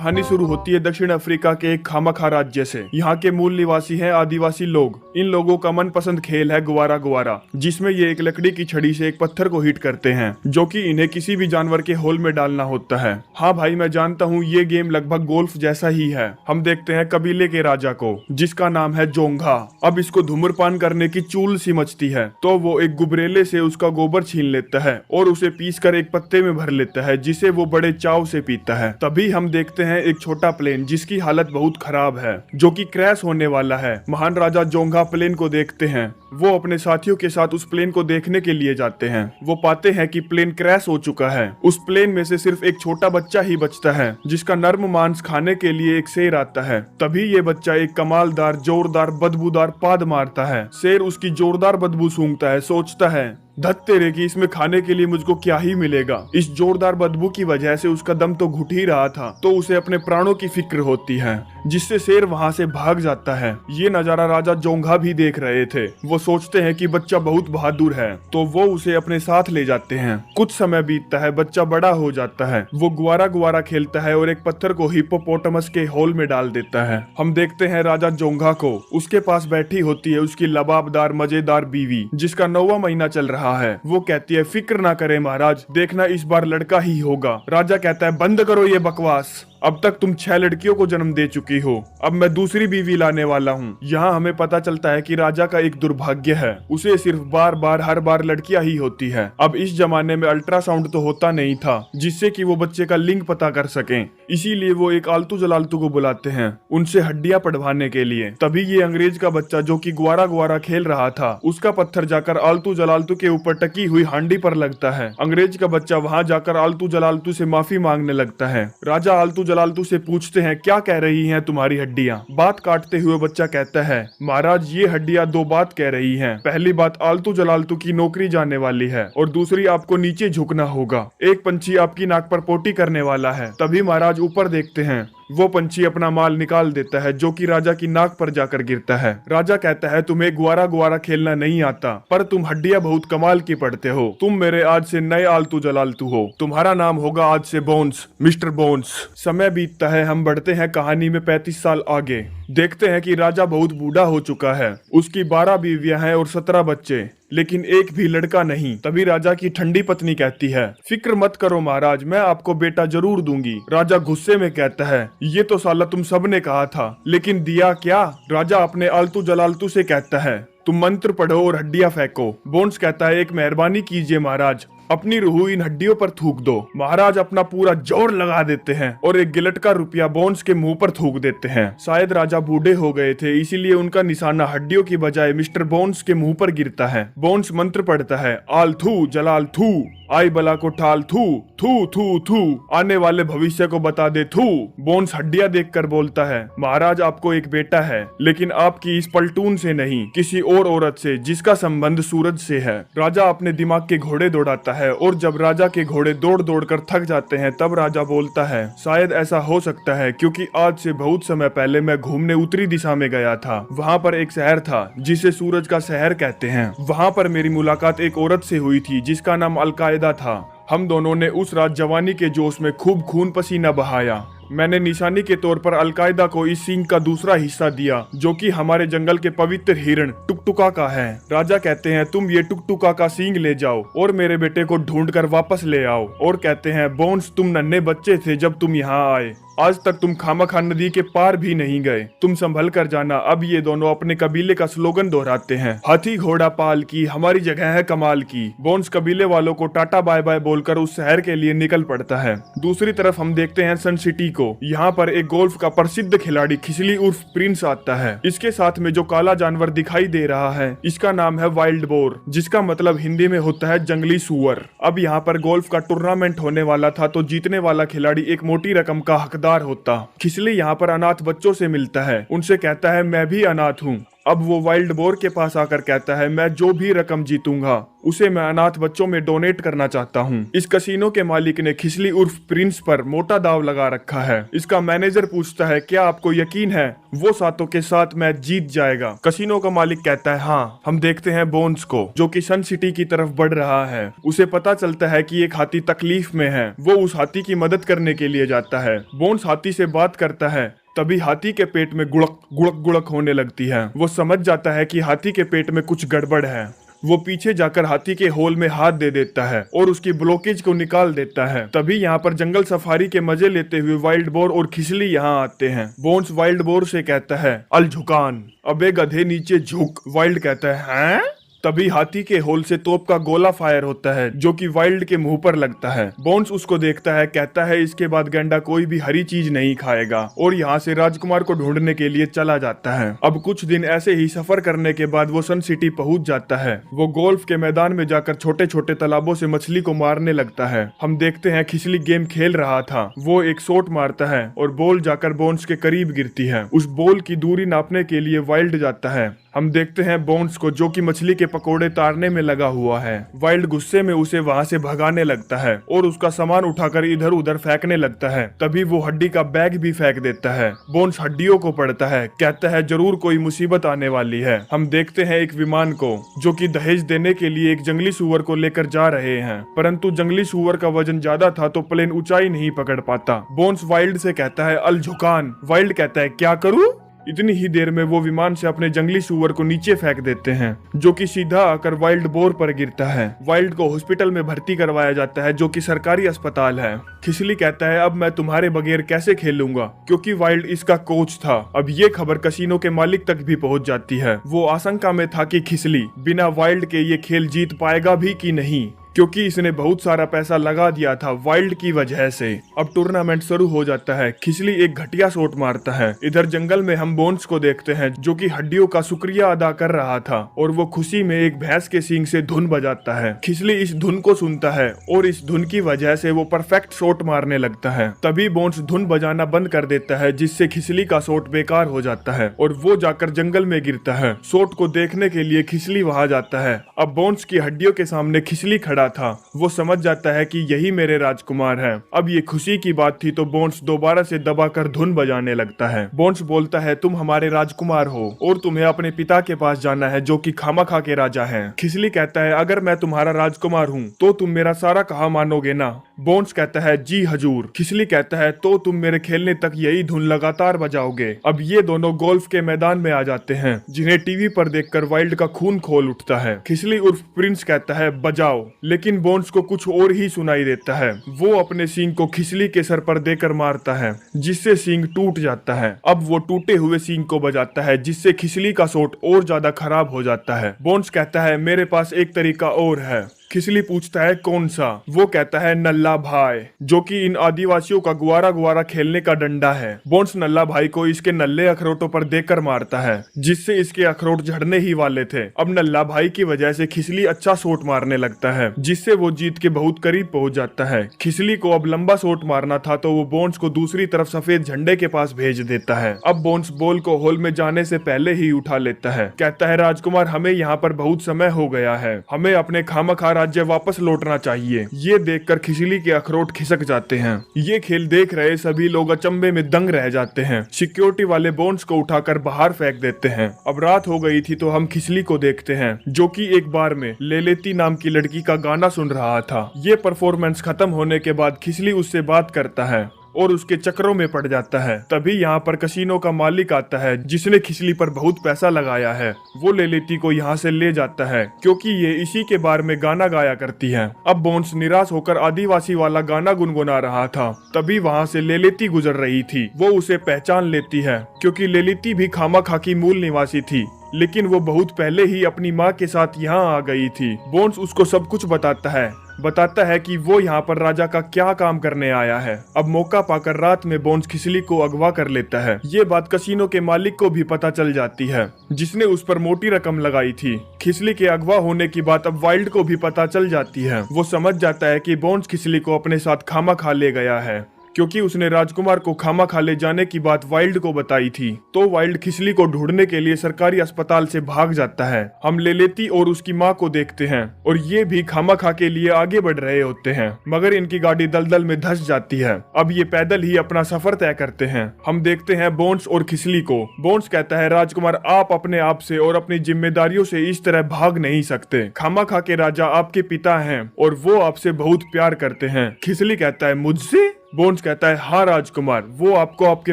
कहानी शुरू होती है दक्षिण अफ्रीका के एक खामखा राज्य से। यहाँ के मूल निवासी हैं आदिवासी लोग। इन लोगों का मनपसंद खेल है गुवारा गुवारा, जिसमें ये एक लकड़ी की छड़ी से एक पत्थर को हिट करते हैं, जो कि इन्हें किसी भी जानवर के होल में डालना होता है। हाँ भाई, मैं जानता हूँ ये गेम लगभग गोल्फ जैसा ही है। हम देखते हैं कबीले के राजा को, जिसका नाम है जोंघा। अब इसको धूम्रपान करने की चूल सी मचती है, तो वो एक गुबरेले से उसका गोबर छीन लेता है और उसे पीस कर एक पत्ते में भर लेता है, जिसे वो बड़े चाव से पीता है। तभी हम देखते हैं एक छोटा प्लेन जिसकी हालत बहुत खराब है, जो कि क्रैश होने वाला है। महान राजा जोंघा प्लेन को देखते हैं। वो अपने साथियों के साथ उस प्लेन को देखने के लिए जाते हैं। वो पाते हैं कि प्लेन क्रैश हो चुका है। उस प्लेन में से सिर्फ एक छोटा बच्चा ही बचता है, जिसका नर्म मांस खाने के लिए एक शेर आता है। तभी ये बच्चा एक कमालदार, जोरदार, बदबूदार पाद मारता है। शेर उसकी जोरदार बदबू सूंघता है, सोचता है धत तेरे की, इसमें खाने के लिए मुझको क्या ही मिलेगा। इस जोरदार बदबू की वजह से उसका दम तो घुट ही रहा था, तो उसे अपने प्राणों की फिक्र होती है, जिससे शेर वहां से भाग जाता है। ये नजारा राजा जोंघा भी देख रहे थे। वो सोचते हैं कि बच्चा बहुत बहादुर है, तो वो उसे अपने साथ ले जाते हैं। कुछ समय बीतता है, बच्चा बड़ा हो जाता है। वो गुवारा गुवारा खेलता है और एक पत्थर को हिप्पोपोटामस के होल में डाल देता है। हम देखते हैं राजा जोंघा को, उसके पास बैठी होती है उसकी लबाबदार मजेदार बीवी, जिसका 9वां महीना चल रहा है। वो कहती है फिक्र ना करें महाराज, देखना इस बार लड़का ही होगा। राजा कहता है बंद करो ये बकवास, अब तक तुम 6 लड़कियों को जन्म दे चुकी हो, अब मैं दूसरी बीवी लाने वाला हूँ। यहाँ हमें पता चलता है कि राजा का एक दुर्भाग्य है, उसे सिर्फ हर बार लड़कियां ही होती है। अब इस जमाने में अल्ट्रासाउंड तो होता नहीं था, जिससे कि वो बच्चे का लिंग पता कर सकें। इसीलिए वो एक आलतू जलालतू को बुलाते हैं, उनसे हड्डियां पढ़वाने के लिए। तभी ये अंग्रेज का बच्चा, जो कि गुवारा गुवारा खेल रहा था, उसका पत्थर जाकर आलतू जलालतू के ऊपर टकी हुई हांडी पर लगता है। अंग्रेज का बच्चा वहाँ जाकर आलतू जलालतू से माफी मांगने लगता है। राजा आलतू जलालतू से पूछते हैं क्या कह रही हैं तुम्हारी हड्डियां। बात काटते हुए बच्चा कहता है महाराज, ये हड्डियां 2 बात कह रही हैं। पहली बात, आलतू जलालतू की नौकरी जाने वाली है, और दूसरी, आपको नीचे झुकना होगा। एक पंछी आपकी नाक पर पोटी करने वाला है। तभी महाराज ऊपर देखते हैं, वो पंछी अपना माल निकाल देता है, जो कि राजा की नाक पर जाकर गिरता है। राजा कहता है तुम्हें गुवारा गुवारा खेलना नहीं आता, पर तुम हड्डियां बहुत कमाल की पढ़ते हो। तुम मेरे आज से नए आलतू जलालतू हो। तुम्हारा नाम होगा आज से बोन्स, मिस्टर बोन्स। समय बीतता है, हम बढ़ते हैं कहानी में 35 साल आगे। देखते हैं कि राजा बहुत बूढ़ा हो चुका है। उसकी 12 बीवियां हैं और 17 बच्चे, लेकिन एक भी लड़का नहीं। तभी राजा की ठंडी पत्नी कहती है फिक्र मत करो महाराज, मैं आपको बेटा जरूर दूंगी। राजा गुस्से में कहता है ये तो साला तुम सबने कहा था, लेकिन दिया क्या? राजा अपने आलतू जलालतू से कहता है तुम मंत्र पढ़ो और हड्डियां फेंको। बोन्स कहता है एक मेहरबानी कीजिए महाराज, अपनी रूह इन हड्डियों पर थूक दो। महाराज अपना पूरा जोर लगा देते हैं और एक गिलट का रुपया बोन्स के मुंह पर थूक देते हैं। शायद राजा बूढ़े हो गए थे, इसीलिए उनका निशाना हड्डियों की बजाय मिस्टर बोन्स के मुंह पर गिरता है। बोन्स मंत्र पढ़ता है आल थू जलाल थू, आई बला को ठाल थू थू थू थू, आने वाले भविष्य को बता दे थू। बोन्स हड्डियां देखकर बोलता है महाराज आपको एक बेटा है, लेकिन आपकी इस पलटून से नहीं, किसी और औरत से, जिसका संबंध सूरज से है। राजा अपने दिमाग के घोड़े दौड़ाता है, और जब राजा के घोड़े दौड़ दौड़ कर थक जाते हैं, तब राजा बोलता है शायद ऐसा हो सकता है, क्योंकि आज से बहुत समय पहले मैं घूमने उत्तरी दिशा में गया था। वहाँ पर एक शहर था जिसे सूरज का शहर कहते हैं। वहाँ पर मेरी मुलाकात एक औरत से हुई थी, जिसका नाम अलकायदा था। हम दोनों ने उस रात जवानी के जोश में खूब खून पसीना बहाया। मैंने निशानी के तौर पर अलकायदा को इस सींग का दूसरा हिस्सा दिया, जो कि हमारे जंगल के पवित्र हिरण टुकटुका का है। राजा कहते हैं तुम ये टुकटुका का सींग ले जाओ और मेरे बेटे को ढूंढ कर वापस ले आओ। और कहते हैं बोन्स, तुम नन्हे बच्चे थे जब तुम यहाँ आए, आज तक तुम खामखा नदी के पार भी नहीं गए, तुम संभल कर जाना। अब ये दोनों अपने कबीले का स्लोगन दोहराते हैं, हाथी घोड़ा पाल की, हमारी जगह है कमाल की। बोन्स कबीले वालों को टाटा बाय बाय बोलकर उस शहर के लिए निकल पड़ता है। दूसरी तरफ हम देखते हैं सन सिटी को। यहाँ पर एक गोल्फ का प्रसिद्ध खिलाड़ी खिसली उर्फ प्रिंस आता है। इसके साथ में जो काला जानवर दिखाई दे रहा है, इसका नाम है वाइल्ड बोर, जिसका मतलब हिंदी में होता है जंगली सुअर। अब यहाँ पर गोल्फ का टूर्नामेंट होने वाला था, तो जीतने वाला खिलाड़ी एक मोटी रकम का हकदार होता। खिसली यहाँ पर अनाथ बच्चों से मिलता है, उनसे कहता है मैं भी अनाथ हूँ, अब वो वाइल्ड बोर के पास आकर कहता है, मैं जो भी रकम जीतूंगा उसे मैं अनाथ बच्चों में डोनेट करना चाहता हूँ। इस कसीनो के मालिक ने खिसली उर्फ प्रिंस पर मोटा दाव लगा रखा है। इसका मैनेजर पूछता है, क्या आपको यकीन है वो सातों के साथ मैच जीत जाएगा? कसीनो का मालिक कहता है, हाँ। हम देखते हैं बोन्स को, जो कि सन सिटी की तरफ बढ़ रहा है। उसे पता चलता है कि एक हाथी तकलीफ में है। वो उस हाथी की मदद करने के लिए जाता है। बोन्स हाथी से बात करता है। तभी हाथी के पेट में गुड़क गुड़क गुड़क होने लगती है। वो समझ जाता है कि हाथी के पेट में कुछ गड़बड़ है। वो पीछे जाकर हाथी के होल में हाथ दे देता है और उसकी ब्लॉकेज को निकाल देता है। तभी यहाँ पर जंगल सफारी के मजे लेते हुए वाइल्ड बोर और खिसली यहाँ आते हैं। बोन्स वाइल्ड बोर से कहता है, अल झुकान, अबे गधे नीचे झुक। वाइल्ड कहता है, हैं? तभी हाथी के होल से तोप का गोला फायर होता है, जो कि वाइल्ड के मुंह पर लगता है। बोन्स उसको देखता है, कहता है इसके बाद गेंडा कोई भी हरी चीज नहीं खाएगा, और यहाँ से राजकुमार को ढूंढने के लिए चला जाता है। अब कुछ दिन ऐसे ही सफर करने के बाद वो सन सिटी पहुंच जाता है। वो गोल्फ के मैदान में जाकर छोटे छोटे तालाबों से मछली को मारने लगता है। हम देखते हैं खिसली गेम खेल रहा था। वो एक शॉट मारता है और बॉल जाकर बोन्स के करीब गिरती है। उस बॉल की दूरी नापने के लिए वाइल्ड जाता है। हम देखते हैं बोन्स को, जो कि मछली के पकोड़े तारने में लगा हुआ है। वाइल्ड गुस्से में उसे वहां से भगाने लगता है और उसका सामान उठाकर इधर उधर फेंकने लगता है। तभी वो हड्डी का बैग भी फेंक देता है। बोन्स हड्डियों को पढ़ता है, कहता है जरूर कोई मुसीबत आने वाली है। हम देखते हैं एक विमान को, जो कि दहेज देने के लिए एक जंगली सुअर को लेकर जा रहे हैं, परंतु जंगली सुअर का वजन ज्यादा था तो प्लेन ऊंचाई नहीं पकड़ पाता। बोन्स वाइल्ड से कहता है, अल झुकान। वाइल्ड कहता है, क्या करूं? इतनी ही देर में वो विमान से अपने जंगली सुअर को नीचे फेंक देते हैं, जो कि सीधा आकर वाइल्ड बोर पर गिरता है। वाइल्ड को हॉस्पिटल में भर्ती करवाया जाता है, जो कि सरकारी अस्पताल है। खिसली कहता है, अब मैं तुम्हारे बगैर कैसे खेलूंगा, क्योंकि वाइल्ड इसका कोच था। अब ये खबर कसीनो के मालिक तक भी पहुंच जाती है। वो आशंका में था कि खिसली बिना वाइल्ड के ये खेल जीत पाएगा भी कि नहीं, क्योंकि इसने बहुत सारा पैसा लगा दिया था वाइल्ड की वजह से। अब टूर्नामेंट शुरू हो जाता है। खिसली एक घटिया शॉट मारता है। इधर जंगल में हम बोन्स को देखते हैं, जो कि हड्डियों का शुक्रिया अदा कर रहा था, और वो खुशी में एक भैंस के सींग से धुन बजाता है। खिसली इस धुन को सुनता है और इस धुन की वजह से वो परफेक्ट शॉट मारने लगता है। तभी बोन्स धुन बजाना बंद कर देता है, जिससे खिसली का शॉट बेकार हो जाता है और वो जाकर जंगल में गिरता है। शॉट को देखने के लिए खिसली वहां जाता है। अब बोन्स की हड्डियों के सामने खिसली खड़ा था। वो समझ जाता है कि यही मेरे राजकुमार हैं। अब ये खुशी की बात थी तो बोन्स दोबारा से दबाकर धुन बजाने लगता है। बोन्स बोलता है, तुम हमारे राजकुमार हो और तुम्हें अपने पिता के पास जाना है, जो कि खामाखा के राजा हैं। खिसली कहता है, अगर मैं तुम्हारा राजकुमार हूँ तो तुम मेरा सारा कहा मानोगे ना? बोन्स कहता है, जी हजूर। खिसली कहता है, तो तुम मेरे खेलने तक यही धुन लगातार बजाओगे। अब ये दोनों गोल्फ के मैदान में आ जाते हैं, जिन्हें टीवी पर देखकर वाइल्ड का खून खोल उठता है। खिसली उर्फ प्रिंस कहता है, बजाओ, लेकिन बोन्स को कुछ और ही सुनाई देता है। वो अपने सींग को खिसली के सर पर देकर मारता है, जिससे सींग टूट जाता है। अब वो टूटे हुए सींग को बजाता है, जिससे खिसली का शॉट और ज्यादा खराब हो जाता है। बोन्स कहता है, मेरे पास एक तरीका और है। खिसली पूछता है, कौन सा? वो कहता है, नल्ला भाई, जो कि इन आदिवासियों का गुआरा गुआरा खेलने का डंडा है। बोन्स नल्ला भाई को इसके नल्ले अखरोटों पर देकर मारता है, जिससे इसके अखरोट झड़ने ही वाले थे। अब नल्ला भाई की वजह से खिसली अच्छा शॉट मारने लगता है, जिससे वो जीत के बहुत करीब पहुंच जाता है। खिसली को अब लंबा शॉट मारना था तो वो बोन्स को दूसरी तरफ सफेद झंडे के पास भेज देता है। अब बोन्स बॉल को होल में जाने से पहले ही उठा लेता है। कहता है, राजकुमार, हमें यहाँ पर बहुत समय हो गया है, हमें अपने खामखा राज्य वापस लौटना चाहिए। ये देखकर खिसली के अखरोट खिसक जाते हैं। ये खेल देख रहे सभी लोग अचंभे में दंग रह जाते हैं। सिक्योरिटी वाले बोन्स को उठाकर बाहर फेंक देते हैं। अब रात हो गई थी तो हम खिसली को देखते हैं, जो कि एक बार में लेलेती नाम की लड़की का गाना सुन रहा था। ये परफॉर्मेंस खत्म होने के बाद खिसली उससे बात करता है और उसके चक्रों में पड़ जाता है। तभी यहाँ पर कसीनो का मालिक आता है, जिसने खिसली पर बहुत पैसा लगाया है। वो लेलेती को यहाँ से ले जाता है, क्योंकि ये इसी के बारे में गाना गाया करती है। अब बोन्स निराश होकर आदिवासी वाला गाना गुनगुना रहा था। तभी वहाँ से लेलेती गुजर रही थी। वो उसे पहचान लेती है, क्योंकि लेलेती भी खामाखा की मूल निवासी थी, लेकिन वो बहुत पहले ही अपनी माँ के साथ यहाँ आ गई थी। बोन्स उसको सब कुछ बताता है कि वो यहाँ पर राजा का क्या काम करने आया है। अब मौका पाकर रात में बोन्स खिसली को अगवा कर लेता है। ये बात कसीनो के मालिक को भी पता चल जाती है, जिसने उस पर मोटी रकम लगाई थी। खिसली के अगवा होने की बात अब वाइल्ड को भी पता चल जाती है। वो समझ जाता है कि बोन्स खिसली को अपने साथ खामाखा ले गया है। क्योंकि उसने राजकुमार को खामा ले जाने की बात वाइल्ड को बताई थी। तो वाइल्ड खिसली को ढूंढने के लिए सरकारी अस्पताल से भाग जाता है। हम लेलेती और उसकी माँ को देखते हैं और ये भी खामा के लिए आगे बढ़ रहे होते हैं, मगर इनकी गाड़ी दलदल में धंस जाती है। अब ये पैदल ही अपना सफर तय करते हैं। हम देखते हैं बोन्स और खिसली को। बोन्स कहता है, राजकुमार आप अपने आप से और अपनी जिम्मेदारियों से इस तरह भाग नहीं सकते। खामा के राजा आपके पिता हैं और वो आपसे बहुत प्यार करते हैं। खिसली कहता है, मुझसे? बोन्स कहता है, हाँ राजकुमार, वो आपको आपके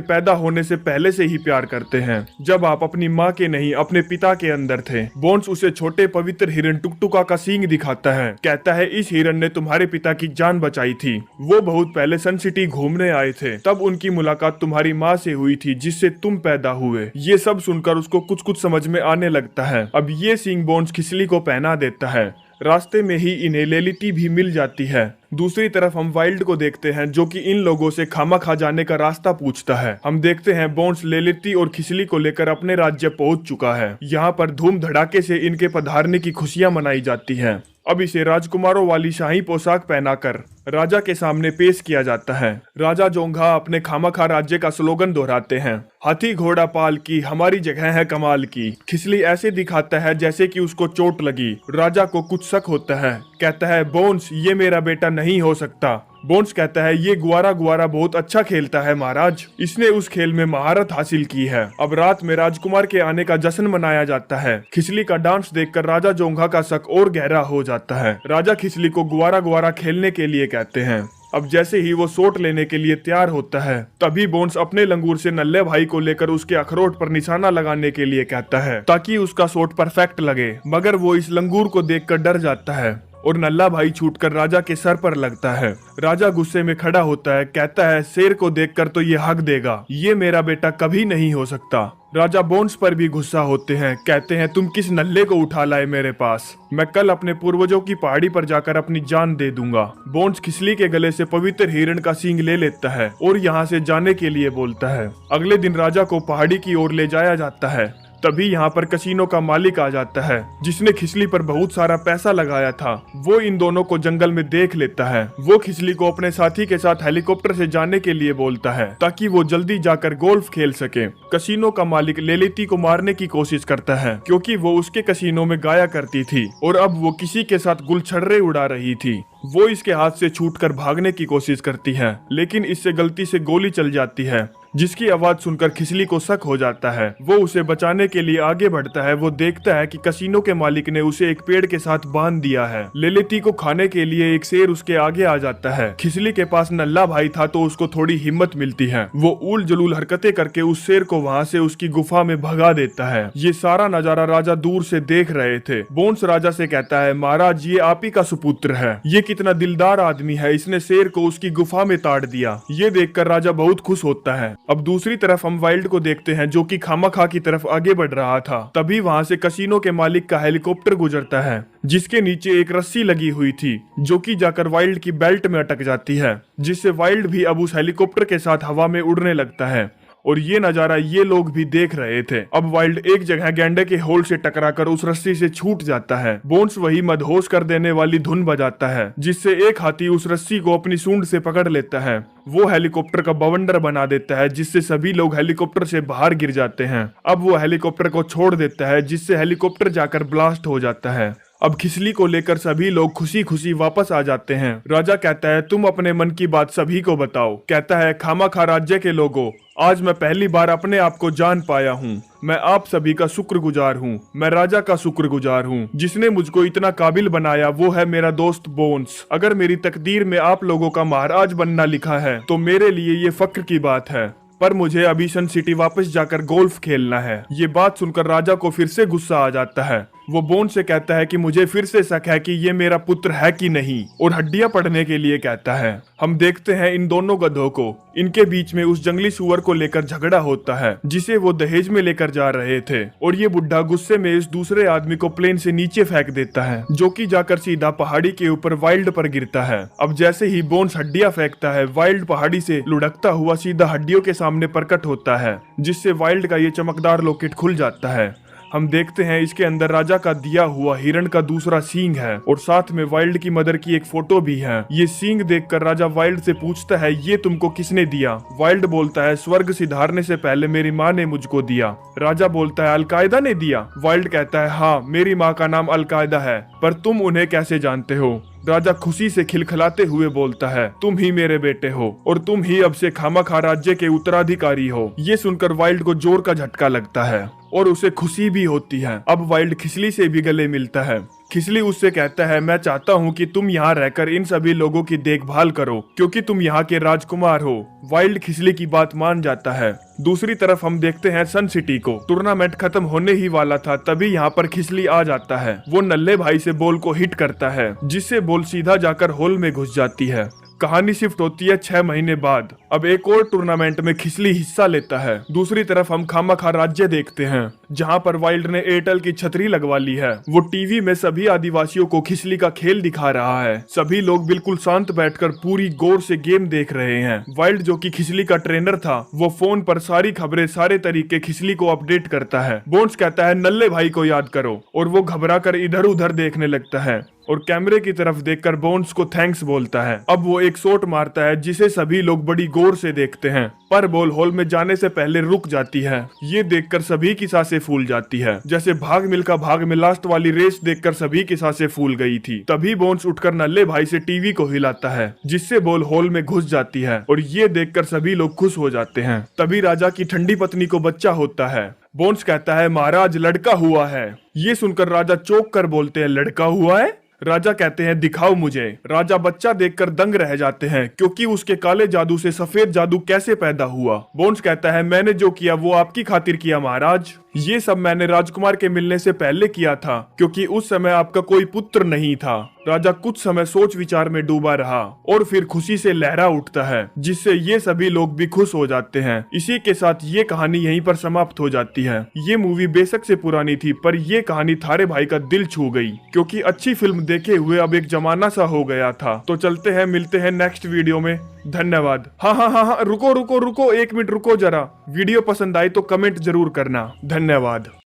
पैदा होने से पहले से ही प्यार करते हैं, जब आप अपनी माँ के नहीं अपने पिता के अंदर थे। बोन्स उसे छोटे पवित्र हिरन टुकटुका का सींग दिखाता है। कहता है, इस हिरन ने तुम्हारे पिता की जान बचाई थी। वो बहुत पहले सन सिटी घूमने आए थे, तब उनकी मुलाकात तुम्हारी माँ से हुई थी जिससे तुम पैदा हुए। ये सब सुनकर उसको कुछ कुछ समझ में आने लगता है। अब ये सींग बोन्स खिसली को पहना देता है। रास्ते में ही इन्हें लेलिटी भी मिल जाती है। दूसरी तरफ हम वाइल्ड को देखते हैं, जो कि इन लोगों से खामा जाने का रास्ता पूछता है। हम देखते हैं बोन्स लेलिटी और खिसली को लेकर अपने राज्य पहुंच चुका है। यहाँ पर धूम धड़ाके से इनके पधारने की खुशियां मनाई जाती हैं। अब इसे राजकुमारों वाली शाही पोशाक पहनाकर राजा के सामने पेश किया जाता है। राजा जोंघा अपने खामखा राज्य का स्लोगन दोहराते हैं, हाथी घोड़ा पाल की, हमारी जगह है कमाल की। खिसली ऐसे दिखाता है जैसे कि उसको चोट लगी। राजा को कुछ शक होता है। कहता है, बोन्स ये मेरा बेटा नहीं हो सकता। बोन्स कहता है, ये गुआरा बहुत अच्छा खेलता है महाराज, इसने उस खेल में महारत हासिल की है। अब रात में राजकुमार के आने का जश्न मनाया जाता है। खिसली का डांस देखकर राजा जोंघा का शक और गहरा हो जाता है। राजा खिसली को गुआरा खेलने के लिए कहते हैं। अब जैसे ही वो सोट लेने के लिए तैयार होता है, तभी बोन्स अपने लंगूर से नल्ले भाई को लेकर उसके अखरोट पर निशाना लगाने के लिए कहता है, ताकि उसका सोट परफेक्ट लगे। मगर वो इस लंगूर को देखकर डर जाता है और नल्ला भाई छूटकर राजा के सर पर लगता है। राजा गुस्से में खड़ा होता है। कहता है, शेर को देखकर तो ये हक देगा, ये मेरा बेटा कभी नहीं हो सकता। राजा बोन्स पर भी गुस्सा होते हैं। कहते हैं, तुम किस नल्ले को उठा लाए मेरे पास? मैं कल अपने पूर्वजों की पहाड़ी पर जाकर अपनी जान दे दूंगा। बोन्स खिसली के गले से पवित्र हिरण का सींग ले लेता है और यहाँ से जाने के लिए बोलता है। अगले दिन राजा को पहाड़ी की ओर ले जाया जाता है। तभी यहाँ पर कसीनो का मालिक आ जाता है, जिसने खिसली पर बहुत सारा पैसा लगाया था। वो इन दोनों को जंगल में देख लेता है। वो खिसली को अपने साथी के साथ हेलीकॉप्टर से जाने के लिए बोलता है, ताकि वो जल्दी जाकर गोल्फ खेल सके। कसीनो का मालिक लेलिटी को मारने की कोशिश करता है, क्योंकि वो उसके कसीनो में गाया करती थी और अब वो किसी के साथ गुलछर्रे उड़ा रही थी। वो इसके हाथ से छूटकर भागने की कोशिश करती है, लेकिन इससे गलती से गोली चल जाती है, जिसकी आवाज सुनकर खिसली को शक हो जाता है। वो उसे बचाने के लिए आगे बढ़ता है। वो देखता है कि कसीनो के मालिक ने उसे एक पेड़ के साथ बांध दिया है। लेलिटी को खाने के लिए एक शेर उसके आगे आ जाता है। खिसली के पास नल्ला भाई था, तो उसको थोड़ी हिम्मत मिलती है। वो उल जलूल हरकतें करके उस शेर को वहाँ से उसकी गुफा में भगा देता है। ये सारा नजारा राजा दूर से देख रहे थे। बोन्स राजा से कहता है, महाराज ये आप ही का सुपुत्र है। ये कितना दिलदार आदमी है, इसने शेर को उसकी गुफा में ताड़ दिया। ये देखकर राजा बहुत खुश होता है। अब दूसरी तरफ हम वाइल्ड को देखते हैं, जो कि खामखा की तरफ आगे बढ़ रहा था। तभी वहाँ से कसीनो के मालिक का हेलीकॉप्टर गुजरता है, जिसके नीचे एक रस्सी लगी हुई थी, जो कि जाकर वाइल्ड की बेल्ट में अटक जाती है, जिससे वाइल्ड भी अब उस हेलीकॉप्टर के साथ हवा में उड़ने लगता है। और ये नजारा ये लोग भी देख रहे थे। अब वाइल्ड एक जगह गैंडे के होल से टकराकर उस रस्सी से छूट जाता है। बोन्स वही मदहोश कर देने वाली धुन बजाता है, जिससे एक हाथी उस रस्सी को अपनी सूंड से पकड़ लेता है। वो हेलीकॉप्टर का बवंडर बना देता है, जिससे सभी लोग हेलीकॉप्टर से बाहर गिर जाते हैं। अब वो हेलीकॉप्टर को छोड़ देता है, जिससे हेलीकॉप्टर जाकर ब्लास्ट हो जाता है। अब खिसली को लेकर सभी लोग खुशी खुशी वापस आ जाते हैं। राजा कहता है, तुम अपने मन की बात सभी को बताओ। कहता है, खामखा राज्य के लोगों, आज मैं पहली बार अपने आप को जान पाया हूँ। मैं आप सभी का शुक्रगुजार हूँ। मैं राजा का शुक्रगुजार हूँ, जिसने मुझको इतना काबिल बनाया। वो है मेरा दोस्त बोन्स। अगर मेरी तकदीर में आप लोगों का महाराज बनना लिखा है, तो मेरे लिए ये फक्र की बात है। पर मुझे अभी सन सिटी वापस जाकर गोल्फ खेलना है। ये बात सुनकर राजा को फिर से गुस्सा आ जाता है। वो बोन्स से कहता है कि मुझे फिर से शक है कि ये मेरा पुत्र है कि नहीं, और हड्डियां पढ़ने के लिए कहता है। हम देखते हैं इन दोनों गधों को। इनके बीच में उस जंगली सुअर को लेकर झगड़ा होता है, जिसे वो दहेज में लेकर जा रहे थे, और ये बुढ़ा गुस्से में इस दूसरे आदमी को प्लेन से नीचे फेंक देता है, जो कि जाकर सीधा पहाड़ी के ऊपर वाइल्ड पर गिरता है। अब जैसे ही बोन्स हड्डियां फेंकता है, वाइल्ड पहाड़ी से लुढ़कता हुआ सीधा हड्डियों के सामने प्रकट होता है, जिससे वाइल्ड का ये चमकदार लॉकेट खुल जाता है। हम देखते हैं इसके अंदर राजा का दिया हुआ हिरण का दूसरा सींग है और साथ में वाइल्ड की मदर की एक फोटो भी है। ये सींग देखकर राजा वाइल्ड से पूछता है ये तुमको किसने दिया। वाइल्ड बोलता है स्वर्ग सिधारने से पहले मेरी माँ ने मुझको दिया। राजा बोलता है अलकायदा ने दिया। वाइल्ड कहता है हाँ, मेरी माँ का नाम अलकायदा है, पर तुम उन्हें कैसे जानते हो। राजा खुशी से खिलखिलाते हुए बोलता है तुम ही मेरे बेटे हो और तुम ही अब से खामखा राज्य के उत्तराधिकारी हो। ये सुनकर वाइल्ड को जोर का झटका लगता है और उसे खुशी भी होती है। अब वाइल्ड खिसली से भी गले मिलता है। खिसली उससे कहता है मैं चाहता हूँ कि तुम यहाँ रहकर इन सभी लोगों की देखभाल करो क्योंकि तुम यहाँ के राजकुमार हो। वाइल्ड खिसली की बात मान जाता है। दूसरी तरफ हम देखते हैं सन सिटी को। टूर्नामेंट खत्म होने ही वाला था तभी यहाँ पर खिसली आ जाता है। वो नल्ले भाई से बॉल को हिट करता है जिससे बॉल सीधा जाकर होल में घुस जाती है। कहानी शिफ्ट होती है 6 महीने बाद। अब एक और टूर्नामेंट में खिसली हिस्सा लेता है। दूसरी तरफ हम खामखा राज्य देखते हैं जहां पर वाइल्ड ने एयरटेल की छतरी लगवा ली है। वो टीवी में सभी आदिवासियों को खिसली का खेल दिखा रहा है। सभी लोग बिल्कुल शांत बैठकर पूरी गौर से गेम देख रहे हैं। वाइल्ड जो कि खिसली का ट्रेनर था वो फोन पर सारी खबरें सारे तरीके खिसली को अपडेट करता है। बोन्स कहता है नल्ले भाई को याद करो और वो घबरा कर इधर उधर देखने लगता है और कैमरे की तरफ देखकर बोन्स को थैंक्स बोलता है। अब वो एक शॉट मारता है जिसे सभी लोग बड़ी गौर से देखते हैं, पर बॉल होल में जाने से पहले रुक जाती है। ये देखकर सभी की सांसें फूल जाती है, जैसे भाग मिल्खा भाग में लास्ट वाली रेस देखकर सभी की सांसें फूल गई थी। तभी बोन्स उठकर नल्ले भाई से टीवी को हिलाता है जिससे बॉल होल में घुस जाती है और ये देखकर सभी लोग खुश हो जाते हैं। तभी राजा की ठंडी पत्नी को बच्चा होता है। बोन्स कहता है महाराज लड़का हुआ है। ये सुनकर राजा चौंक कर बोलते हैं लड़का हुआ है। राजा कहते हैं दिखाओ मुझे। राजा बच्चा देखकर दंग रह जाते हैं क्योंकि उसके काले जादू से सफेद जादू कैसे पैदा हुआ। बोन्स कहता है मैंने जो किया वो आपकी खातिर किया महाराज। ये सब मैंने राजकुमार के मिलने से पहले किया था क्योंकि उस समय आपका कोई पुत्र नहीं था। राजा कुछ समय सोच विचार में डूबा रहा और फिर खुशी से लहरा उठता है जिससे ये सभी लोग भी खुश हो जाते हैं। इसी के साथ ये कहानी यहीं पर समाप्त हो जाती है। ये मूवी बेशक से पुरानी थी पर ये कहानी थारे भाई का दिल छू गई क्योंकि अच्छी फिल्म देखे हुए अब एक जमाना सा हो गया था। तो चलते हैं, मिलते हैं नेक्स्ट वीडियो में। धन्यवाद। हाँ, रुको 1 मिनट रुको जरा। वीडियो पसंद आई तो कमेंट जरूर करना। धन्यवाद।